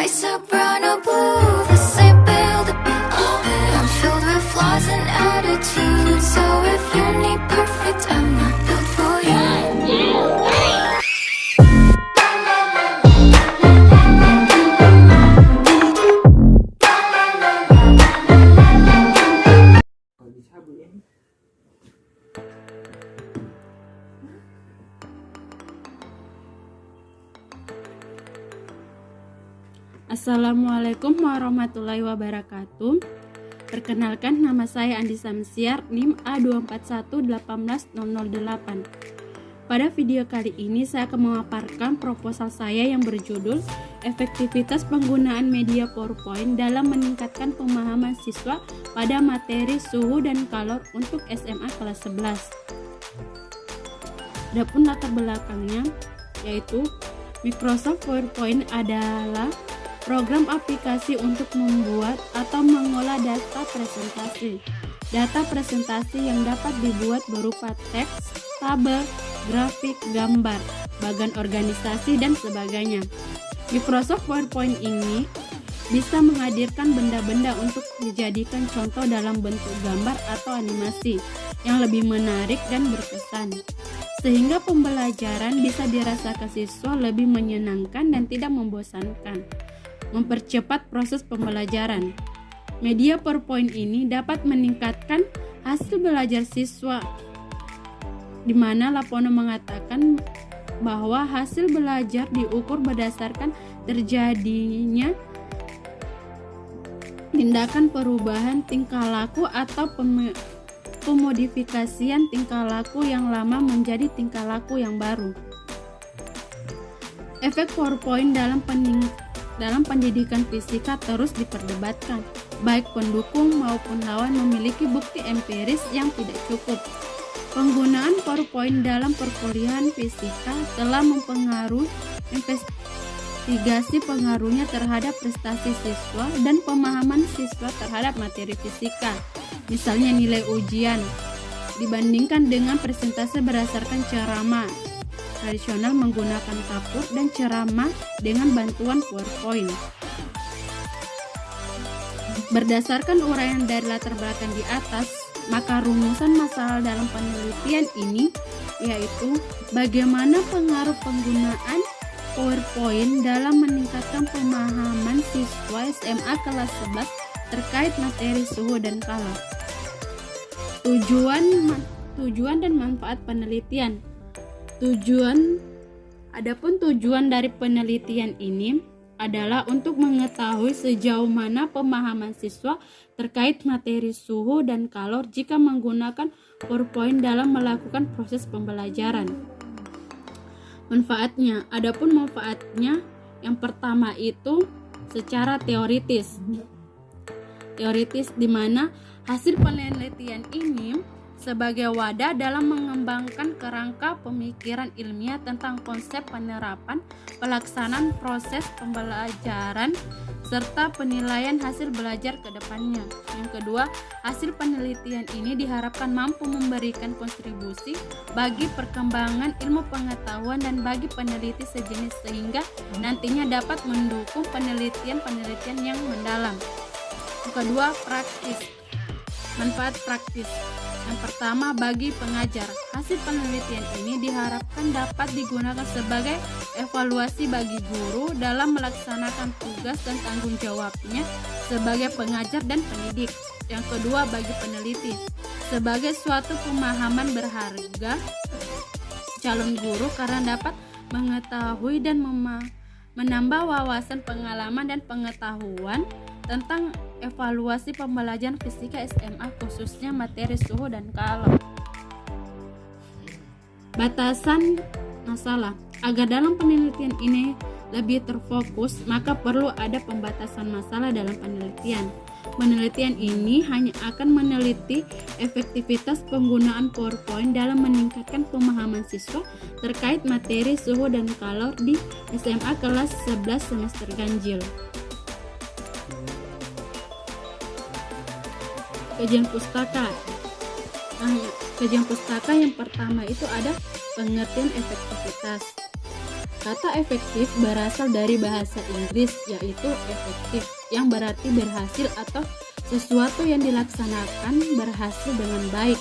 sky soprano blue, the same build up. I'm filled with flaws and attitudes, so if you need perfect, I'm not built for you. Assalamualaikum warahmatullahi wabarakatuh. Perkenalkan, nama saya Andi Samsiar, NIM A241180008. Pada video kali ini saya akan memaparkan proposal saya yang berjudul Efektivitas Penggunaan Media PowerPoint dalam Meningkatkan Pemahaman Siswa pada Materi Suhu dan Kalor untuk SMA kelas 11. Adapun latar belakangnya, yaitu Microsoft PowerPoint adalah program aplikasi untuk membuat atau mengolah data presentasi. Data presentasi yang dapat dibuat berupa teks, tabel, grafik, gambar, bagan organisasi, dan sebagainya. Microsoft PowerPoint ini bisa menghadirkan benda-benda untuk dijadikan contoh dalam bentuk gambar atau animasi yang lebih menarik dan berkesan, sehingga pembelajaran bisa dirasakan siswa lebih menyenangkan dan tidak membosankan. Mempercepat proses pembelajaran. Media PowerPoint ini dapat meningkatkan hasil belajar siswa, di mana Lapono mengatakan bahwa hasil belajar diukur berdasarkan terjadinya tindakan perubahan tingkah laku atau pemodifikasian tingkah laku yang lama menjadi tingkah laku yang baru. Efek PowerPoint dalam pendidikan fisika terus diperdebatkan. Baik pendukung maupun lawan memiliki bukti empiris yang tidak cukup. Penggunaan PowerPoint dalam perkuliahan fisika telah mempengaruhi investigasi pengaruhnya terhadap prestasi siswa dan pemahaman siswa terhadap materi fisika. Misalnya nilai ujian dibandingkan dengan presentasi berdasarkan ceramah tradisional menggunakan kapur dan ceramah dengan bantuan PowerPoint. Berdasarkan uraian dari latar belakang di atas, maka rumusan masalah dalam penelitian ini yaitu bagaimana pengaruh penggunaan PowerPoint dalam meningkatkan pemahaman siswa SMA kelas 11 terkait materi suhu dan kalor. Tujuan dan manfaat penelitian. Adapun tujuan dari penelitian ini adalah untuk mengetahui sejauh mana pemahaman siswa terkait materi suhu dan kalor jika menggunakan PowerPoint dalam melakukan proses pembelajaran. Adapun manfaatnya, yang pertama itu secara teoritis, di mana hasil penelitian ini sebagai wadah dalam mengembangkan kerangka pemikiran ilmiah tentang konsep penerapan, pelaksanaan proses pembelajaran, serta penilaian hasil belajar ke depannya. Yang kedua, hasil penelitian ini diharapkan mampu memberikan kontribusi bagi perkembangan ilmu pengetahuan dan bagi peneliti sejenis sehingga nantinya dapat mendukung penelitian yang mendalam. Yang kedua, manfaat praktis. Yang pertama, bagi pengajar, hasil penelitian ini diharapkan dapat digunakan sebagai evaluasi bagi guru dalam melaksanakan tugas dan tanggung jawabnya sebagai pengajar dan pendidik. Yang kedua, bagi peneliti, sebagai suatu pemahaman berharga calon guru karena dapat mengetahui dan menambah wawasan pengalaman dan pengetahuan tentang evaluasi pembelajaran fisika SMA khususnya materi suhu dan kalor. Batasan masalah. Agar dalam penelitian ini lebih terfokus, maka perlu ada pembatasan masalah dalam penelitian. Penelitian ini hanya akan meneliti efektivitas penggunaan PowerPoint dalam meningkatkan pemahaman siswa terkait materi suhu dan kalor di SMA kelas 11 semester ganjil. Kajian pustaka. Kajian pustaka yang pertama itu ada pengertian efektivitas. Kata efektif berasal dari bahasa Inggris, yaitu effective, yang berarti berhasil atau sesuatu yang dilaksanakan berhasil dengan baik.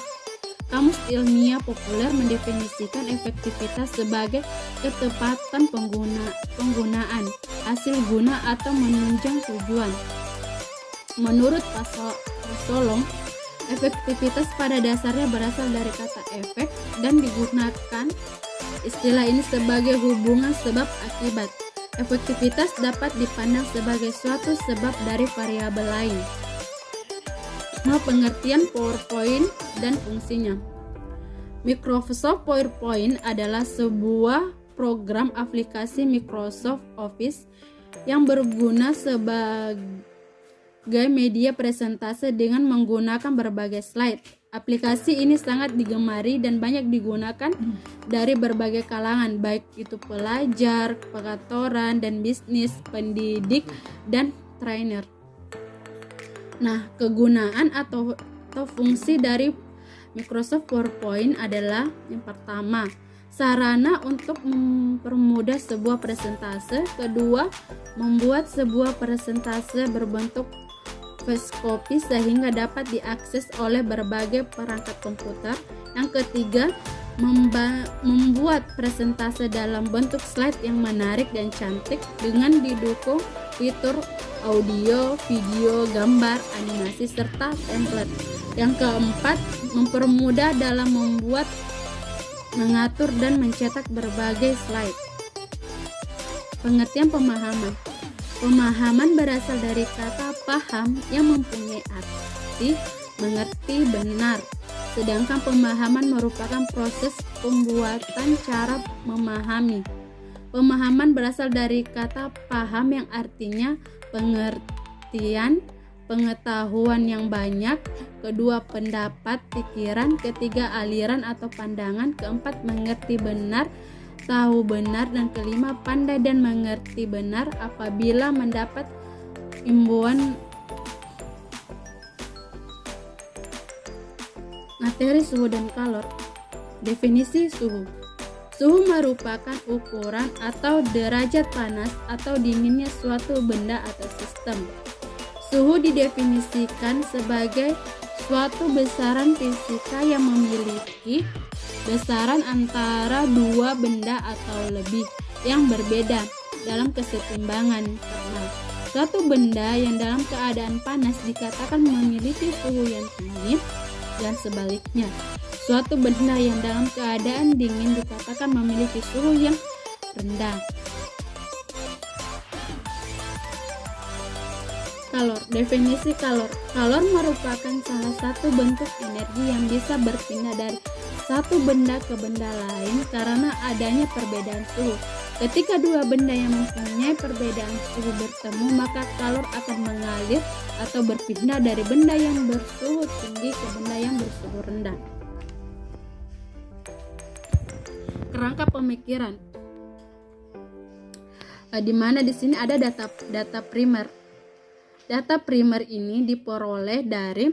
Kamus Ilmiah Populer mendefinisikan efektivitas sebagai ketepatan penggunaan, hasil guna atau menunjang tujuan. Menurut Pasolong, efektivitas pada dasarnya berasal dari kata efek dan digunakan istilah ini sebagai hubungan sebab akibat. Efektivitas dapat dipandang sebagai suatu sebab dari variabel lain. Pengertian PowerPoint dan fungsinya. Microsoft PowerPoint adalah sebuah program aplikasi Microsoft Office yang berguna sebagai media presentase dengan menggunakan berbagai slide. Aplikasi ini sangat digemari dan banyak digunakan dari berbagai kalangan, baik itu pelajar, pengaturan dan bisnis, pendidik, dan trainer. Nah, kegunaan atau fungsi dari Microsoft PowerPoint adalah yang pertama, sarana untuk mempermudah sebuah presentase. Kedua, membuat sebuah presentase berbentuk fast copy sehingga dapat diakses oleh berbagai perangkat komputer. Yang ketiga, membuat presentase dalam bentuk slide yang menarik dan cantik dengan didukung fitur audio, video, gambar, animasi, serta template. Yang keempat, mempermudah dalam membuat, mengatur, dan mencetak berbagai slide. Pengertian pemahaman. Pemahaman berasal dari kata paham yang mempunyai arti mengerti benar. Sedangkan pemahaman merupakan proses pembuatan cara memahami. Pemahaman berasal dari kata paham yang artinya pengertian, pengetahuan yang banyak. Kedua, pendapat, pikiran. Ketiga, aliran atau pandangan. Keempat, mengerti benar, tahu benar. Dan kelima, pandai dan mengerti benar apabila mendapat imbauan. Materi suhu dan kalor. Definisi suhu. Suhu merupakan ukuran atau derajat panas atau dinginnya suatu benda atau sistem. Suhu didefinisikan sebagai suatu besaran fisika yang memiliki besaran antara dua benda atau lebih yang berbeda dalam kesetimbangan. Karena suatu benda yang dalam keadaan panas dikatakan memiliki suhu yang tinggi dan sebaliknya. Suatu benda yang dalam keadaan dingin dikatakan memiliki suhu yang rendah. Kalor. Definisi kalor. Kalor merupakan salah satu bentuk energi yang bisa berpindah dari satu benda ke benda lain karena adanya perbedaan suhu. Ketika dua benda yang mempunyai perbedaan suhu bertemu, maka kalor akan mengalir atau berpindah dari benda yang bersuhu tinggi ke benda yang bersuhu rendah. Kerangka pemikiran. Di mana di sini ada data primer. Data primer ini diperoleh dari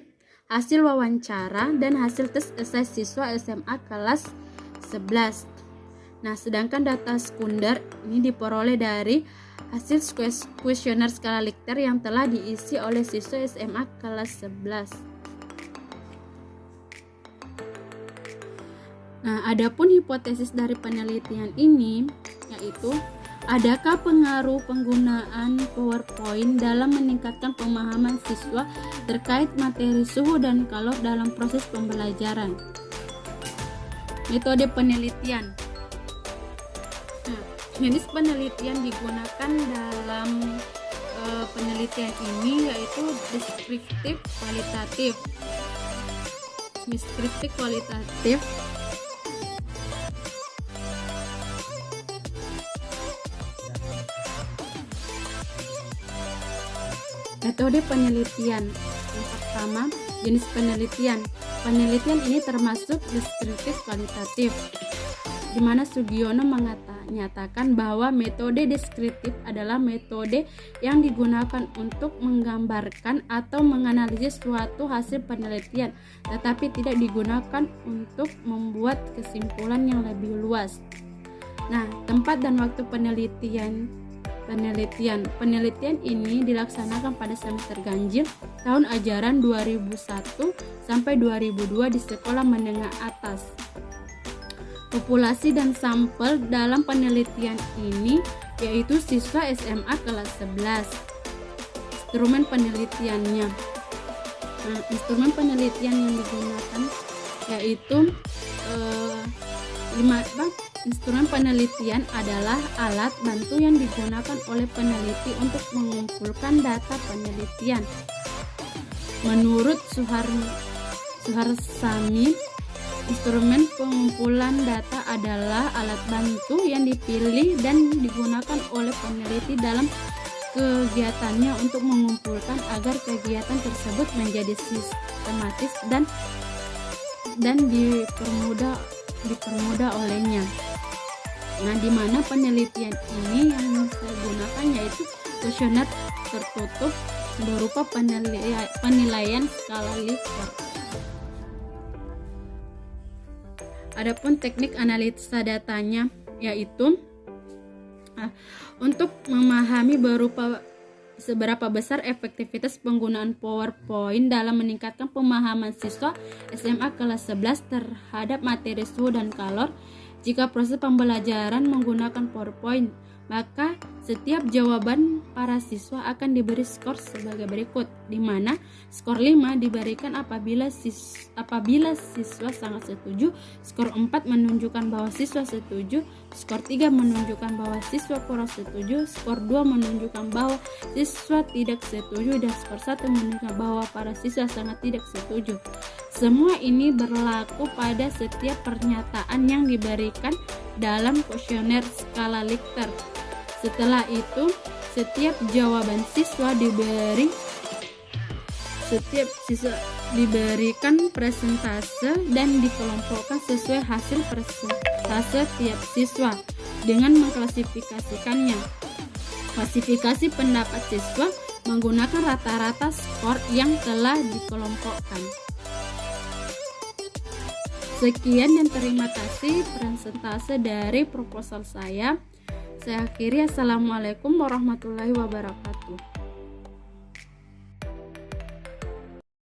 hasil wawancara dan hasil tes esai siswa SMA kelas 11. Nah, sedangkan data sekunder ini diperoleh dari hasil kuesioner skala Likert yang telah diisi oleh siswa SMA kelas 11. Nah, adapun hipotesis dari penelitian ini yaitu adakah pengaruh penggunaan PowerPoint dalam meningkatkan pemahaman siswa terkait materi suhu dan kalor dalam proses pembelajaran. Metode penelitian. Nah, jenis penelitian digunakan dalam penelitian ini yaitu deskriptif kualitatif. Deskriptif kualitatif metode penelitian. Yang pertama, jenis penelitian. Penelitian ini termasuk deskriptif kualitatif, di mana Sugiono menyatakan bahwa metode deskriptif adalah metode yang digunakan untuk menggambarkan atau menganalisis suatu hasil penelitian, tetapi tidak digunakan untuk membuat kesimpulan yang lebih luas. Nah, tempat dan waktu penelitian ini dilaksanakan pada semester ganjil tahun ajaran 2001 sampai 2002 di sekolah menengah atas. Populasi dan sampel dalam penelitian ini yaitu siswa SMA kelas 11. Instrumen penelitiannya. Nah, instrumen penelitian yang digunakan yaitu instrumen penelitian adalah alat bantu yang digunakan oleh peneliti untuk mengumpulkan data penelitian. Menurut Suharsami, instrumen pengumpulan data adalah alat bantu yang dipilih dan digunakan oleh peneliti dalam kegiatannya untuk mengumpulkan agar kegiatan tersebut menjadi sistematis dan dipermudah olehnya. Nah, di mana penelitian ini yang saya gunakan yaitu kuesioner tertutup berupa penilaian skala Likert. Adapun teknik analisa datanya yaitu untuk memahami seberapa besar efektivitas penggunaan PowerPoint dalam meningkatkan pemahaman siswa SMA kelas 11 terhadap materi suhu dan kalor. Jika proses pembelajaran menggunakan PowerPoint, maka setiap jawaban para siswa akan diberi skor sebagai berikut, di mana skor 5 diberikan apabila siswa sangat setuju, skor 4 menunjukkan bahwa siswa setuju, skor 3 menunjukkan bahwa siswa kurang setuju, skor 2 menunjukkan bahwa siswa tidak setuju, dan skor 1 menunjukkan bahwa para siswa sangat tidak setuju. Semua ini berlaku pada setiap pernyataan yang diberikan dalam kuesioner skala Likert. Setelah itu, setiap siswa diberikan presentase dan dikelompokkan sesuai hasil presentase tiap siswa dengan mengklasifikasikannya. Klasifikasi pendapat siswa menggunakan rata-rata skor yang telah dikelompokkan. Sekian dan terima kasih presentase dari proposal saya. Saya akhiri. Assalamualaikum warahmatullahi wabarakatuh.